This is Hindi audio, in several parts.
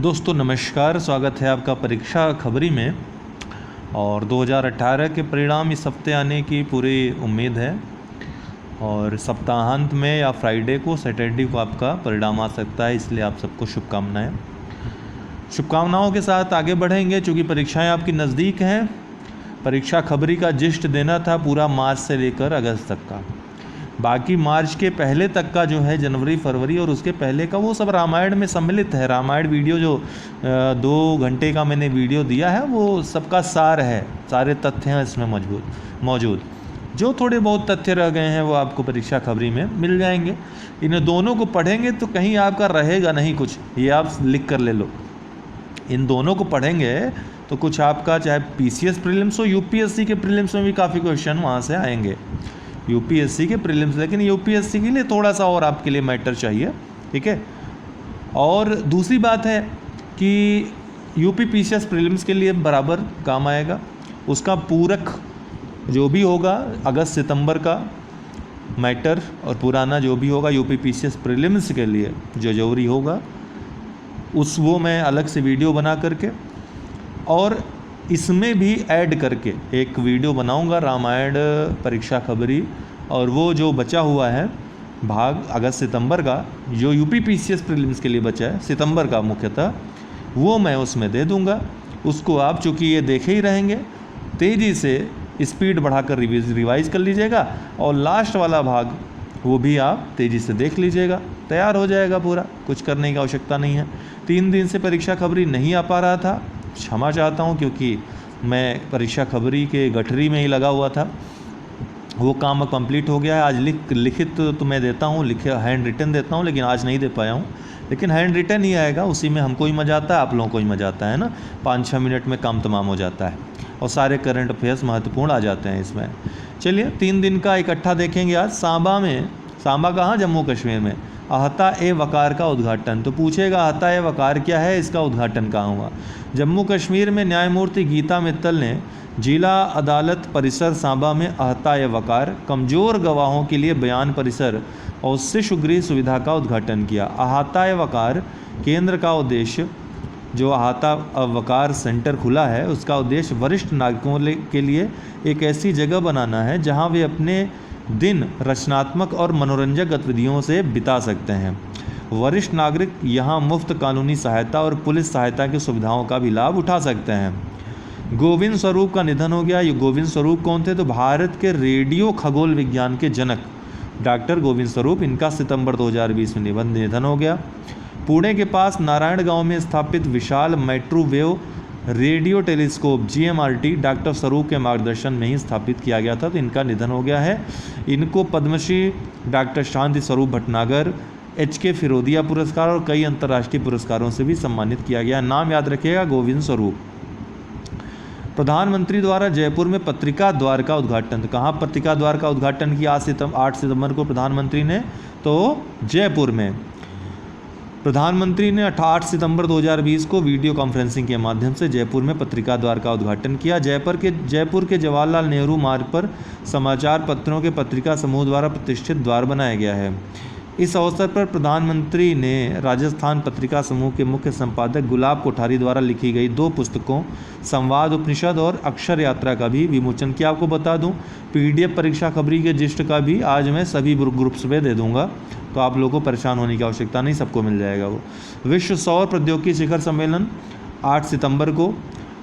दोस्तों नमस्कार, स्वागत है आपका परीक्षा खबरी में। और 2018 के परिणाम इस हफ्ते आने की पूरी उम्मीद है और सप्ताहांत में या फ्राइडे को, सैटरडे को आपका परिणाम आ सकता है, इसलिए आप सबको शुभकामनाओं के साथ आगे बढ़ेंगे। चूँकि परीक्षाएं आपकी नज़दीक हैं, परीक्षा खबरी का जिस्ट देना था पूरा मार्च से लेकर अगस्त तक का। बाकी मार्च के पहले तक का जो है, जनवरी फरवरी और उसके पहले का, वो सब रामायण में सम्मिलित है। रामायण वीडियो जो 2 घंटे का मैंने वीडियो दिया है, वो सबका सार है, सारे तथ्य हैं इसमें मौजूद। जो थोड़े बहुत तथ्य रह गए हैं वो आपको परीक्षा खबरी में मिल जाएंगे। इन दोनों को पढ़ेंगे तो कहीं आपका रहेगा नहीं कुछ, ये आप लिख कर ले लो। इन दोनों को पढ़ेंगे तो कुछ आपका, चाहे पीसीएस प्रीलिम्स हो, यूपीएससी के प्रीलिम्स में भी काफ़ी क्वेश्चन वहाँ से आएंगे, यूपीएससी के प्रीलिम्स। लेकिन यूपीएससी के लिए थोड़ा सा और आपके लिए मैटर चाहिए, ठीक है। और दूसरी बात है कि यूपी पीसीएस प्रीलिम्स के लिए बराबर काम आएगा। उसका पूरक जो भी होगा अगस्त सितंबर का मैटर, और पुराना जो भी होगा यूपी पीसीएस प्रीलिम्स के लिए जो जरूरी होगा, वो मैं अलग से वीडियो बना करके और इसमें भी ऐड करके एक वीडियो बनाऊंगा, रामायण परीक्षा खबरी। और वो जो बचा हुआ है भाग अगस्त सितंबर का, जो यूपी पीसीएस प्रीलिम्स के लिए बचा है सितंबर का मुख्यतः, वो मैं उसमें दे दूंगा। उसको आप चूँकि ये देखे ही रहेंगे, तेज़ी से स्पीड बढ़ाकर रिवाइज कर लीजिएगा, और लास्ट वाला भाग वो भी आप तेज़ी से देख लीजिएगा, तैयार हो जाएगा पूरा, कुछ करने की आवश्यकता नहीं है। 3 दिन से परीक्षा खबरी नहीं आ पा रहा था, क्षमा चाहता हूँ, क्योंकि मैं परीक्षा खबरी के गठरी में ही लगा हुआ था। वो काम कंप्लीट हो गया है। आज लिखित तो मैं देता हूँ, हैंड रिटन देता हूँ, लेकिन आज नहीं दे पाया हूँ। लेकिन हैंड रिटन ही आएगा, उसी में हमको ही मज़ा आता है, आप लोगों को ही मज़ा आता है ना। 5-6 मिनट में काम तमाम हो जाता है और सारे करंट अफेयर्स महत्वपूर्ण आ जाते हैं इसमें। चलिए 3 दिन का इकट्ठा देखेंगे। आज सांबा कहाँ, जम्मू कश्मीर में अहता-ए-वक़ार का उद्घाटन। तो पूछेगा अहता-ए-वक़ार क्या है, इसका उद्घाटन कहाँ हुआ। जम्मू कश्मीर में न्यायमूर्ति गीता मित्तल ने जिला अदालत परिसर सांबा में अहता-ए-वक़ार, कमज़ोर गवाहों के लिए बयान परिसर और शिशुगृह सुविधा का उद्घाटन किया। अहता-ए-वक़ार केंद्र का उद्देश्य, जो अहता-ए-वक़ार सेंटर खुला है, उसका उद्देश्य वरिष्ठ नागरिकों के लिए एक ऐसी जगह बनाना है जहाँ वे अपने दिन रचनात्मक और मनोरंजक गतिविधियों से बिता सकते हैं। वरिष्ठ नागरिक यहाँ मुफ्त कानूनी सहायता और पुलिस सहायता की सुविधाओं का भी लाभ उठा सकते हैं। गोविंद स्वरूप का निधन हो गया। ये गोविंद स्वरूप कौन थे? तो भारत के रेडियो खगोल विज्ञान के जनक डॉक्टर गोविंद स्वरूप, इनका सितंबर 2020 में निधन हो गया। पुणे के पास नारायण गांव में स्थापित विशाल microwave radio telescope GMRT doctor Swarup के मार्गदर्शन में ही स्थापित किया गया था, तो इनका निधन हो गया है। इनको पद्मश्री डॉक्टर शांति स्वरूप भटनागर, HK फिरोदिया पुरस्कार और कई अंतर्राष्ट्रीय पुरस्कारों से भी सम्मानित किया गया। नाम याद रखिएगा, गोविंद स्वरूप। प्रधानमंत्री द्वारा जयपुर में पत्रिका द्वार का उद्घाटन। कहाँ पत्रिका द्वार का उद्घाटन किया? 8 सितंबर को प्रधानमंत्री ने, तो जयपुर में। प्रधानमंत्री ने 8 सितंबर 2020 को वीडियो कॉन्फ्रेंसिंग के माध्यम से जयपुर में पत्रिका द्वार का उद्घाटन किया। जयपुर के जवाहरलाल नेहरू मार्ग पर समाचार पत्रों के पत्रिका समूह द्वारा प्रतिष्ठित द्वार बनाया गया है। इस अवसर पर प्रधानमंत्री ने राजस्थान पत्रिका समूह के मुख्य संपादक गुलाब कोठारी द्वारा लिखी गई 2 पुस्तकों, संवाद उपनिषद और अक्षर यात्रा, का भी विमोचन किया। आपको बता दूं, PDF परीक्षा खबरी के जिस्ट का भी आज मैं सभी ग्रुप्स में दे दूंगा, तो आप लोगों को परेशान होने की आवश्यकता नहीं, सबको मिल जाएगा वो। विश्व सौर प्रौद्योगिकी शिखर सम्मेलन 8 सितंबर को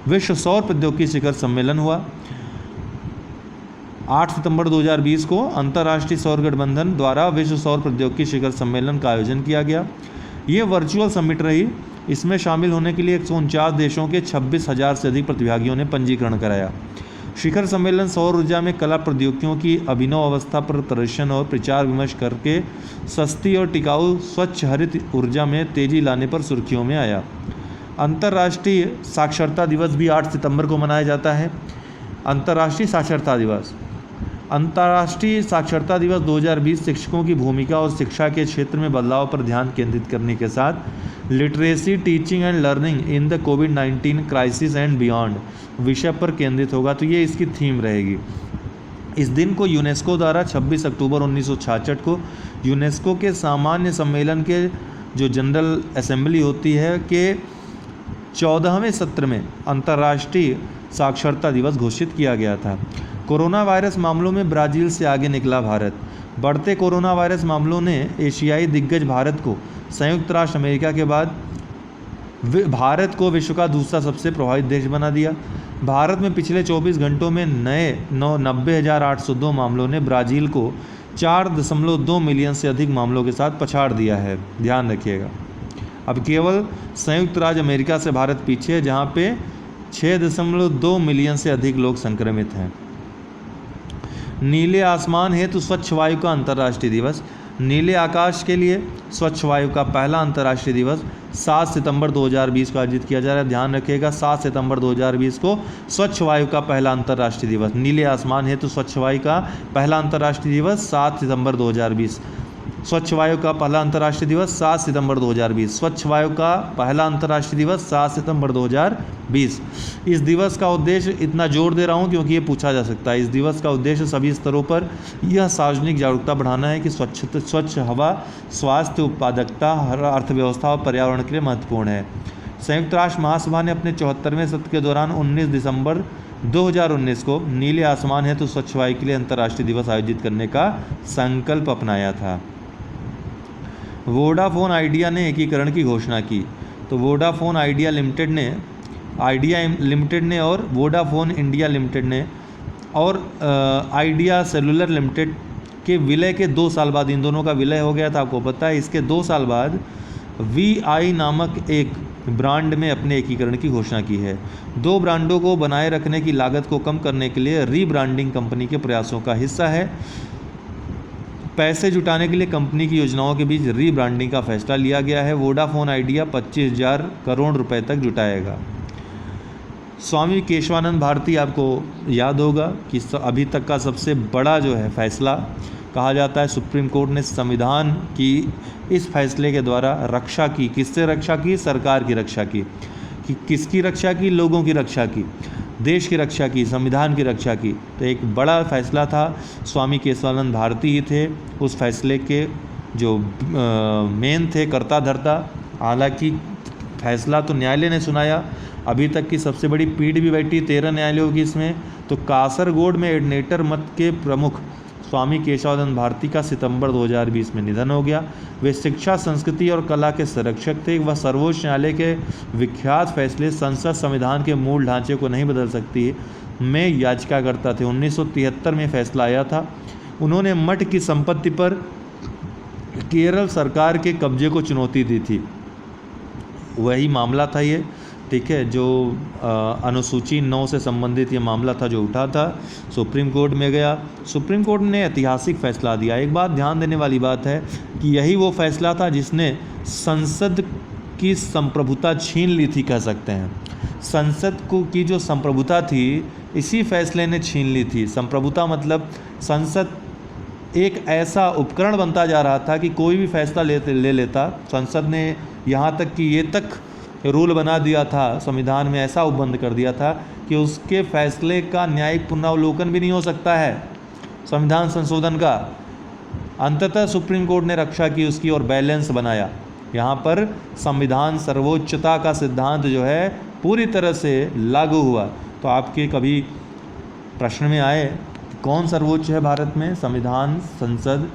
विश्व सौर प्रौद्योगिकी शिखर सम्मेलन हुआ। 8 सितंबर 2020 को अंतर्राष्ट्रीय सौर गठबंधन द्वारा विश्व सौर प्रौद्योगिकी शिखर सम्मेलन का आयोजन किया गया। ये वर्चुअल समिट रही। इसमें शामिल होने के लिए 149 देशों के 26,000 से अधिक प्रतिभागियों ने पंजीकरण कराया। शिखर सम्मेलन सौर ऊर्जा में कला प्रौद्योगिकियों की अभिनव अवस्था पर प्रदर्शन और प्रचार विमर्श करके सस्ती और टिकाऊ स्वच्छ हरित ऊर्जा में तेजी लाने पर सुर्खियों में आया। अंतर्राष्ट्रीय साक्षरता दिवस भी 8 सितंबर को मनाया जाता है। अंतर्राष्ट्रीय साक्षरता दिवस 2020 शिक्षकों की भूमिका और शिक्षा के क्षेत्र में बदलाव पर ध्यान केंद्रित करने के साथ literacy, teaching and learning in the covid crisis and beyond विषय पर केंद्रित होगा, तो ये इसकी थीम रहेगी। इस दिन को यूनेस्को द्वारा 26 अक्टूबर 1966 को यूनेस्को के सामान्य सम्मेलन के जो जनरल असेंबली होती है, कि 14वें सत्र में अंतर्राष्ट्रीय साक्षरता दिवस घोषित किया गया था। कोरोना वायरस मामलों में ब्राज़ील से आगे निकला भारत। बढ़ते कोरोना वायरस मामलों ने एशियाई दिग्गज भारत को संयुक्त राष्ट्र अमेरिका के बाद भारत को विश्व का दूसरा सबसे प्रभावित देश बना दिया। भारत में पिछले 24 घंटों में नए 90,802 मामलों ने ब्राज़ील को 4.2 मिलियन से अधिक मामलों के साथ पछाड़ दिया है। ध्यान रखिएगा, अब केवल संयुक्त राज्य अमेरिका से भारत पीछे है, जहां पे 6.2 मिलियन से अधिक लोग संक्रमित हैं। नीले आसमान हेतु स्वच्छ वायु का अंतर्राष्ट्रीय दिवस। नीले आकाश के लिए स्वच्छ वायु का पहला अंतर्राष्ट्रीय दिवस 7 सितंबर 2020 को आयोजित किया जा रहा है। ध्यान रखिएगा, 7 सितंबर 2020 को स्वच्छ वायु का पहला अंतर्राष्ट्रीय दिवस, नीले आसमान हेतु स्वच्छ वायु का पहला अंतर्राष्ट्रीय दिवस 7 सितंबर 2020। स्वच्छ वायु का पहला अंतर्राष्ट्रीय दिवस 7 सितंबर 2020। स्वच्छ वायु का पहला अंतर्राष्ट्रीय दिवस 7 सितंबर 2020। इस दिवस का उद्देश्य, इतना जोर दे रहा हूँ क्योंकि ये पूछा जा सकता है, इस दिवस का उद्देश्य सभी स्तरों पर यह सार्वजनिक जागरूकता बढ़ाना है कि स्वच्छ हवा स्वास्थ्य, उत्पादकता, अर्थव्यवस्था और पर्यावरण के लिए महत्वपूर्ण है। संयुक्त राष्ट्र महासभा ने अपने 74वें सत्र के दौरान 19 दिसंबर 2019 को नीले आसमान हेतु स्वच्छ वायु के लिए अंतर्राष्ट्रीय दिवस आयोजित करने का संकल्प अपनाया था। वोडाफोन आइडिया ने एकीकरण की घोषणा की। तो वोडाफोन आइडिया लिमिटेड ने और वोडाफोन इंडिया लिमिटेड ने और आइडिया सेलुलर लिमिटेड के विलय के 2 साल बाद, इन दोनों का विलय हो गया था, आपको पता है। इसके 2 साल बाद VI नामक एक ब्रांड में अपने एकीकरण की घोषणा की है। 2 ब्रांडों को बनाए रखने की लागत को कम करने के लिए रीब्रांडिंग कंपनी के प्रयासों का हिस्सा है। पैसे जुटाने के लिए कंपनी की योजनाओं के बीच रीब्रांडिंग का फैसला लिया गया है। वोडाफोन आइडिया 25,000 करोड़ रुपए तक जुटाएगा। स्वामी केशवानंद भारती, आपको याद होगा कि अभी तक का सबसे बड़ा जो है फैसला कहा जाता है, सुप्रीम कोर्ट ने संविधान की इस फैसले के द्वारा रक्षा की। किससे रक्षा की? सरकार की रक्षा की। कि किसकी रक्षा की? लोगों की रक्षा की, देश की रक्षा की, संविधान की रक्षा की। तो एक बड़ा फैसला था, स्वामी केशवानंद भारती ही थे उस फैसले के जो मेन थे, कर्ता धर्ता। हालांकि फैसला तो न्यायालय ने सुनाया, अभी तक की सबसे बड़ी पीठ भी बैठी 13 न्यायालयों की इसमें। तो कासरगोड में एडनेटर मत के प्रमुख स्वामी केशवानंद भारती का सितंबर 2020 में निधन हो गया। वे शिक्षा, संस्कृति और कला के संरक्षक थे। वह सर्वोच्च न्यायालय के विख्यात फैसले संसद संविधान के मूल ढांचे को नहीं बदल सकती में याचिकाकर्ता थे। 1973 में फैसला आया था। उन्होंने मठ की संपत्ति पर केरल सरकार के कब्जे को चुनौती दी थी। वही मामला था ये, ठीक है, जो अनुसूची 9 से संबंधित ये मामला था जो उठा था, सुप्रीम कोर्ट में गया। सुप्रीम कोर्ट ने ऐतिहासिक फैसला दिया। एक बात ध्यान देने वाली बात है कि यही वो फैसला था जिसने संसद की संप्रभुता छीन ली थी, कह सकते हैं। संसद को की जो संप्रभुता थी, इसी फैसले ने छीन ली थी। संप्रभुता मतलब संसद एक ऐसा उपकरण बनता जा रहा था कि कोई भी फैसला ले लेता। संसद ने यहाँ तक कि ये तक रूल बना दिया था, संविधान में ऐसा उपबंध कर दिया था कि उसके फैसले का न्यायिक पुनरावलोकन भी नहीं हो सकता है, संविधान संशोधन का। अंततः सुप्रीम कोर्ट ने रक्षा की उसकी और बैलेंस बनाया। यहाँ पर संविधान सर्वोच्चता का सिद्धांत जो है पूरी तरह से लागू हुआ। तो आपके कभी प्रश्न में आए कौन सर्वोच्च है भारत में, संविधान, संसद,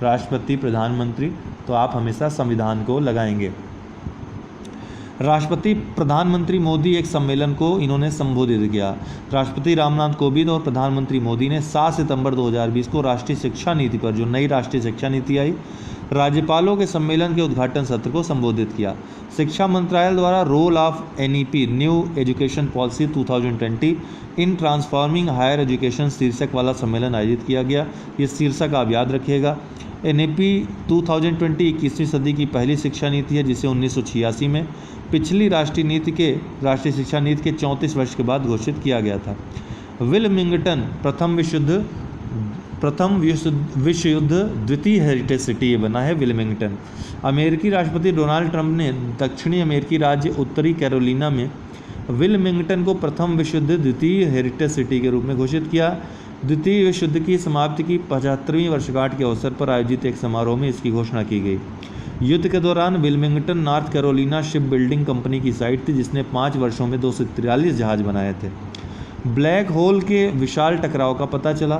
राष्ट्रपति, प्रधानमंत्री, तो आप हमेशा संविधान को लगाएंगे। राष्ट्रपति प्रधानमंत्री मोदी एक सम्मेलन को इन्होंने संबोधित किया। राष्ट्रपति रामनाथ कोविंद और प्रधानमंत्री मोदी ने 7 सितंबर 2020 को राष्ट्रीय शिक्षा नीति पर, जो नई राष्ट्रीय शिक्षा नीति आई, राज्यपालों के सम्मेलन के उद्घाटन सत्र को संबोधित किया। शिक्षा मंत्रालय द्वारा role of NEP new education policy 2020 in transforming higher education शीर्षक वाला सम्मेलन आयोजित किया गया। ये शीर्षक आप याद रखिएगा। NEP 2020 21वीं सदी की पहली शिक्षा नीति है जिसे 1986 में पिछली राष्ट्रीय शिक्षा नीति के 34 वर्ष के बाद घोषित किया गया था। विलमिंगटन प्रथम विश्व युद्ध द्वितीय हेरिटेज सिटी बना है विलमिंगटन। अमेरिकी राष्ट्रपति डोनाल्ड ट्रंप ने दक्षिणी अमेरिकी राज्य उत्तरी कैरोलिना में विलमिंगटन को प्रथम विश्व युद्ध द्वितीय हेरिटेज सिटी के रूप में घोषित किया। द्वितीय विश्व युद्ध की समाप्ति की 75वीं वर्षगांठ के अवसर पर आयोजित एक समारोह में इसकी घोषणा की गई। युद्ध के दौरान Wilmington north Carolina ship building company की साइट थी जिसने 5 वर्षों में 243 जहाज बनाए थे। ब्लैक होल के विशाल टकराव का पता चला।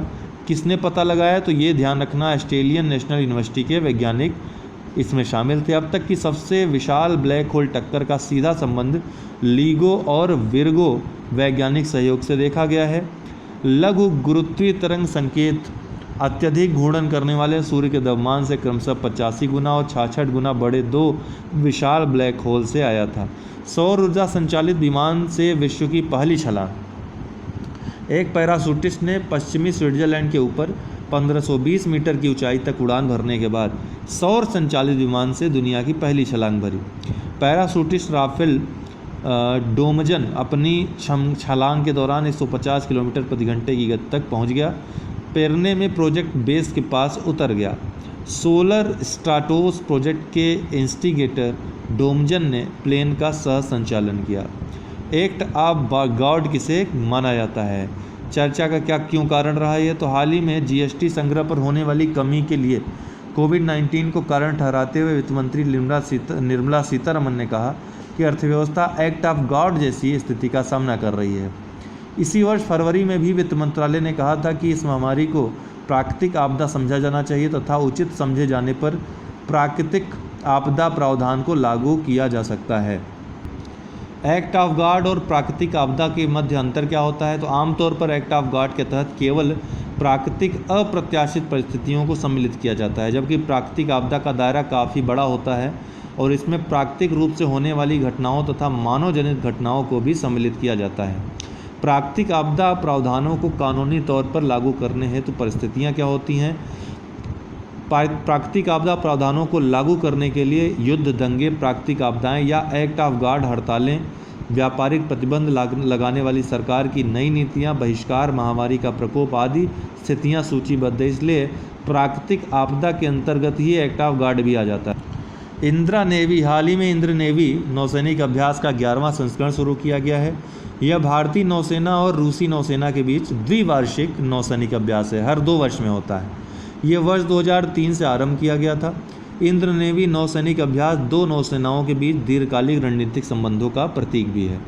किसने पता लगाया? तो ये ध्यान रखना, ऑस्ट्रेलियन नेशनल यूनिवर्सिटी के वैज्ञानिक इसमें शामिल थे। अब तक की सबसे विशाल ब्लैक होल टक्कर का सीधा संबंध लीगो और विर्गो वैज्ञानिक सहयोग से देखा गया है। लघु गुरुत्वीय तरंग संकेत अत्यधिक घूर्णन करने वाले सूर्य के द्रव्यमान से क्रमशः 85 गुना और 66 गुना बड़े 2 विशाल ब्लैक होल से आया था। सौर ऊर्जा संचालित विमान से विश्व की पहली छलांग। एक पैराशूटिस्ट ने पश्चिमी स्विट्जरलैंड के ऊपर 1520 मीटर की ऊंचाई तक उड़ान भरने के बाद सौर संचालित विमान से दुनिया की पहली छलांग भरी। पैराशूटिस्ट राफेल डोमजन अपनी छलांग के दौरान 150 किलोमीटर प्रति घंटे की गति तक पहुंच गया। पेरने में प्रोजेक्ट बेस के पास उतर गया। सोलर स्ट्राटोस प्रोजेक्ट के इंस्टिगेटर डोमजन ने प्लेन का सह संचालन किया। एक्ट ऑफ गॉड किसे माना जाता है? चर्चा का क्या क्यों कारण रहा है? तो हाल ही में जीएसटी संग्रह पर होने वाली कमी के लिए कोविड-19 को कारण ठहराते हुए वित्त मंत्री निर्मला सीतारमन ने कहा कि अर्थव्यवस्था एक्ट ऑफ गॉड जैसी स्थिति का सामना कर रही है। इसी वर्ष फरवरी में भी वित्त मंत्रालय ने कहा था कि इस महामारी को प्राकृतिक आपदा समझा जाना चाहिए तथा उचित समझे जाने पर प्राकृतिक आपदा प्रावधान को लागू किया जा सकता है। एक्ट ऑफ गॉड और प्राकृतिक आपदा के मध्य अंतर क्या होता है? तो आमतौर पर एक्ट ऑफ गॉड के तहत केवल प्राकृतिक अप्रत्याशित परिस्थितियों को सम्मिलित किया जाता है, जबकि प्राकृतिक आपदा का दायरा काफ़ी बड़ा होता है और इसमें प्राकृतिक रूप से होने वाली घटनाओं तथा मानव जनित घटनाओं को भी सम्मिलित किया जाता है। प्राकृतिक आपदा प्रावधानों को कानूनी तौर पर लागू करने हेतु परिस्थितियाँ क्या होती हैं? प्राकृतिक आपदा प्रावधानों को लागू करने के लिए युद्ध, दंगे, प्राकृतिक आपदाएं या एक्ट ऑफ गॉड, हड़तालें, व्यापारिक प्रतिबंध लगाने वाली सरकार की नई नीतियां, बहिष्कार, महामारी का प्रकोप आदि स्थितियां सूचीबद्ध है। इसलिए प्राकृतिक आपदा के अंतर्गत ही एक्ट ऑफ गॉड भी आ जाता है। इंदिरा नेवी, हाल ही में इंद्र नेवी नौसैनिक अभ्यास का 11वां संस्करण शुरू किया गया है। यह भारतीय नौसेना और रूसी नौसेना के बीच द्विवार्षिक नौसैनिक अभ्यास है, हर 2 वर्ष में होता है। ये वर्ष 2003 से आरंभ किया गया था। इंद्र नेवी नौसैनिक अभ्यास 2 नौसेनाओं के बीच दीर्घकालिक रणनीतिक संबंधों का प्रतीक भी है।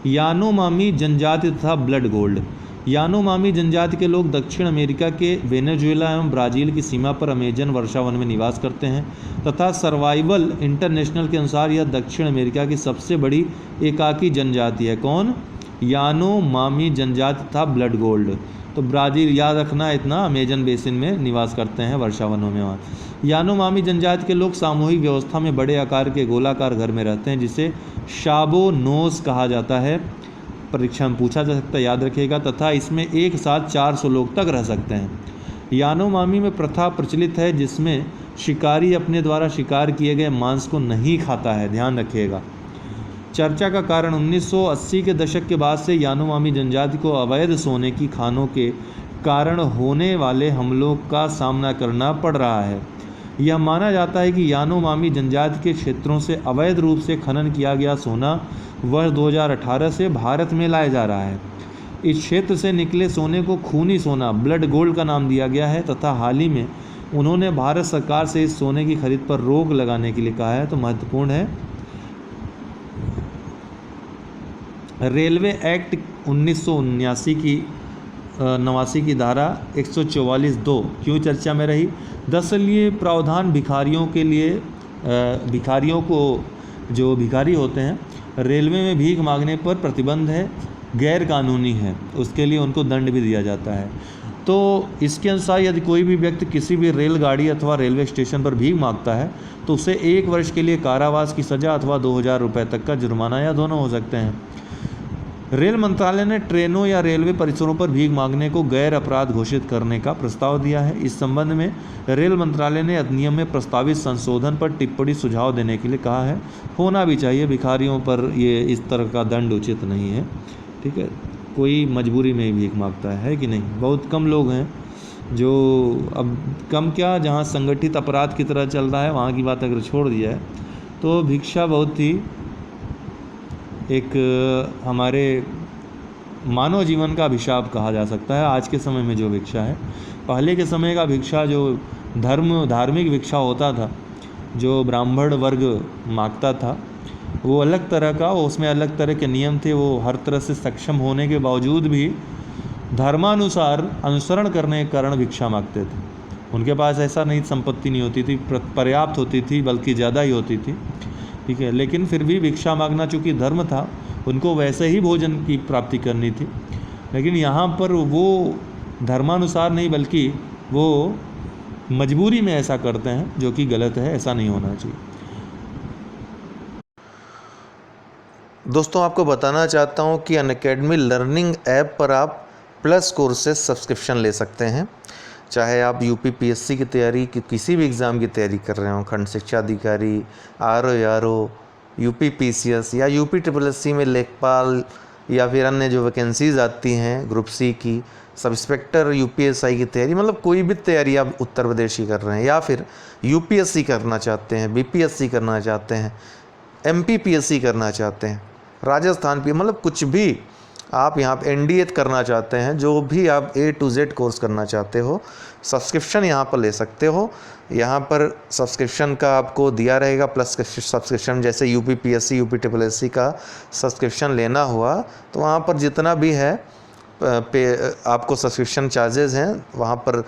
यानोमामी जनजाति तथा ब्लड गोल्ड। यानोमामी जनजाति के लोग दक्षिण अमेरिका के वेनेजुएला एवं ब्राज़ील की सीमा पर अमेजन वर्षा वन में निवास करते हैं तथा सर्वाइवल इंटरनेशनल के अनुसार यह दक्षिण अमेरिका की सबसे बड़ी एकाकी जनजाति है। कौन? यानोमामी जनजाति तथा ब्लड गोल्ड। तो ब्राज़ील याद रखना, इतना अमेजन बेसिन में निवास करते हैं, वर्षा वनों में वहाँ। यानोमामी जनजाति के लोग सामूहिक व्यवस्था में बड़े आकार के गोलाकार घर में रहते हैं जिसे शाबो नोस कहा जाता है। परीक्षा में पूछा जा सकता है, याद रखिएगा। तथा इसमें एक साथ 400 लोग तक रह सकते हैं। यानोमामी में प्रथा प्रचलित है जिसमें शिकारी अपने द्वारा शिकार किए गए मांस को नहीं खाता है, ध्यान रखिएगा। चर्चा का कारण 1980 के दशक के बाद से यानोमामी जनजाति को अवैध सोने की खानों के कारण होने वाले हमलों का सामना करना पड़ रहा है। यह माना जाता है कि यानोमामी जनजाति के क्षेत्रों से अवैध रूप से खनन किया गया सोना वर्ष 2018 से भारत में लाया जा रहा है। इस क्षेत्र से निकले सोने को खूनी सोना, ब्लड गोल्ड का नाम दिया गया है तथा हाल ही में उन्होंने भारत सरकार से इस सोने की खरीद पर रोक लगाने के लिए कहा है। तो महत्वपूर्ण है रेलवे एक्ट 1989 की 89 की धारा 144(2) क्यों चर्चा में रही? दरअसल ये प्रावधान भिखारियों के लिए, भिखारियों को, जो भिखारी होते हैं, रेलवे में भीख मांगने पर प्रतिबंध है, गैर कानूनी है, उसके लिए उनको दंड भी दिया जाता है। तो इसके अनुसार यदि कोई भी व्यक्ति किसी भी रेलगाड़ी अथवा रेलवे स्टेशन पर भीख मांगता है तो उसे 1 वर्ष के लिए कारावास की सज़ा अथवा 2000 रुपये तक का जुर्माना या दोनों हो सकते हैं। रेल मंत्रालय ने ट्रेनों या रेलवे परिसरों पर भीख मांगने को गैर अपराध घोषित करने का प्रस्ताव दिया है। इस संबंध में रेल मंत्रालय ने अधिनियम में प्रस्तावित संशोधन पर टिप्पणी सुझाव देने के लिए कहा है। होना भी चाहिए, भिखारियों पर ये इस तरह का दंड उचित नहीं है। ठीक है, कोई मजबूरी में ही भीख मांगता है कि नहीं? बहुत कम लोग हैं जो, अब कम क्या, जहाँ संगठित अपराध की तरह चल रहा है वहाँ की बात अगर छोड़ दिया है तो भिक्षा बहुत ही एक हमारे मानव जीवन का अभिशाप कहा जा सकता है। आज के समय में जो भिक्षा है, पहले के समय का भिक्षा जो धार्मिक भिक्षा होता था जो ब्राह्मण वर्ग मांगता था वो अलग तरह का, उसमें अलग तरह के नियम थे। वो हर तरह से सक्षम होने के बावजूद भी धर्मानुसार अनुसरण करने के कारण भिक्षा मांगते थे। उनके पास ऐसा नहीं संपत्ति नहीं होती थी, पर्याप्त होती थी, बल्कि ज़्यादा ही होती थी, ठीक है। लेकिन फिर भी भिक्षा मांगना चूँकि धर्म था, उनको वैसे ही भोजन की प्राप्ति करनी थी। लेकिन यहाँ पर वो धर्मानुसार नहीं, बल्कि वो मजबूरी में ऐसा करते हैं, जो कि गलत है, ऐसा नहीं होना चाहिए। दोस्तों आपको बताना चाहता हूँ कि अनअकैडमी लर्निंग ऐप पर आप प्लस कोर्सेज सब्सक्रिप्शन ले सकते हैं। चाहे आप यूपी पीएससी की तैयारी की किसी भी एग्ज़ाम की तैयारी कर रहे हो, खंड शिक्षा अधिकारी, आरओ, यूपी पीसीएस या यूपी SSSC में लेखपाल या फिर अन्य जो वैकेंसीज़ आती हैं ग्रुप सी की, सब इंस्पेक्टर यूपीएसआई की तैयारी, मतलब कोई भी तैयारी आप उत्तर प्रदेश की कर रहे हैं या फिर यूपीएससी करना चाहते हैं, बीपीएससी करना चाहते हैं, एमपीपीएससी करना चाहते हैं, राजस्थान भी, मतलब कुछ भी आप यहाँ पे एनडीए करना चाहते हैं, जो भी आप A to Z कोर्स करना चाहते हो, सब्सक्रिप्शन यहाँ पर ले सकते हो। यहाँ पर सब्सक्रिप्शन का आपको दिया रहेगा प्लस सब्सक्रिप्शन, जैसे यूपी पीएससी यूपी SSSC का सब्सक्रिप्शन लेना हुआ तो वहाँ पर जितना भी है आपको सब्सक्रिप्शन चार्जेस हैं वहाँ पर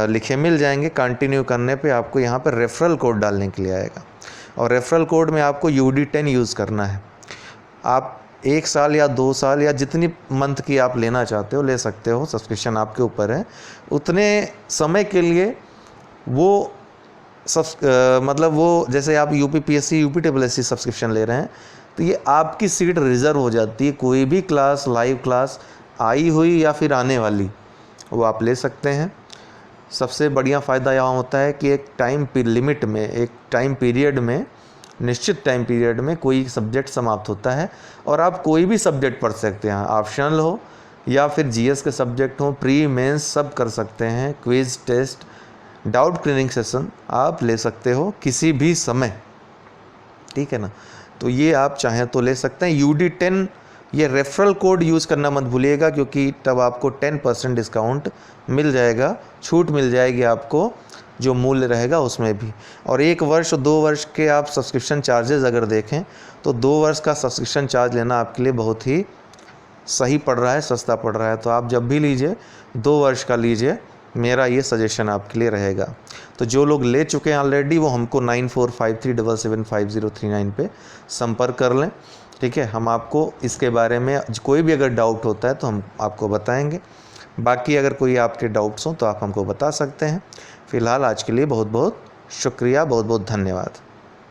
लिखे मिल जाएंगे। कंटिन्यू करने पे आपको यहाँ पर रेफरल कोड डालने के लिए आएगा और रेफरल कोड में आपको UD10 यूज़ करना है। आप 1 साल या 2 साल या जितनी मंथ की आप लेना चाहते हो ले सकते हो, सब्सक्रिप्शन आपके ऊपर है। उतने समय के लिए वो मतलब वो जैसे आप UP PSC UP SSSC subscription ले रहे हैं तो ये आपकी सीट रिज़र्व हो जाती है। कोई भी क्लास, लाइव क्लास आई हुई या फिर आने वाली, वो आप ले सकते हैं। सबसे बढ़िया फ़ायदा यहाँ होता है कि एक टाइम लिमिट में, एक टाइम पीरियड में, निश्चित टाइम पीरियड में कोई सब्जेक्ट समाप्त होता है और आप कोई भी सब्जेक्ट पढ़ सकते हैं, ऑप्शनल हो या फिर जीएस के सब्जेक्ट हो, प्री मेंस सब कर सकते हैं। Quiz, test, doubt clearing session आप ले सकते हो किसी भी समय, ठीक है ना। तो ये आप चाहें तो ले सकते हैं। UD10 ये रेफरल कोड यूज़ करना मत भूलिएगा, क्योंकि तब आपको 10% डिस्काउंट मिल जाएगा, छूट मिल जाएगी आपको जो मूल्य रहेगा उसमें भी। और 1 वर्ष 2 वर्ष के आप सब्सक्रिप्शन चार्जेस अगर देखें तो 2 वर्ष का सब्सक्रिप्शन चार्ज लेना आपके लिए बहुत ही सही पड़ रहा है, सस्ता पड़ रहा है। तो आप जब भी लीजिए 2 वर्ष का लीजिए, मेरा ये सजेशन आपके लिए रहेगा। तो जो लोग ले चुके हैं ऑलरेडी वो हमको 9453775039 पे संपर्क कर लें, ठीक है। हम आपको इसके बारे में कोई भी अगर डाउट होता है तो हम आपको बताएंगे। बाकी अगर कोई आपके डाउट्स हों तो आप हमको बता सकते हैं। फ़िलहाल आज के लिए बहुत बहुत शुक्रिया, बहुत बहुत धन्यवाद।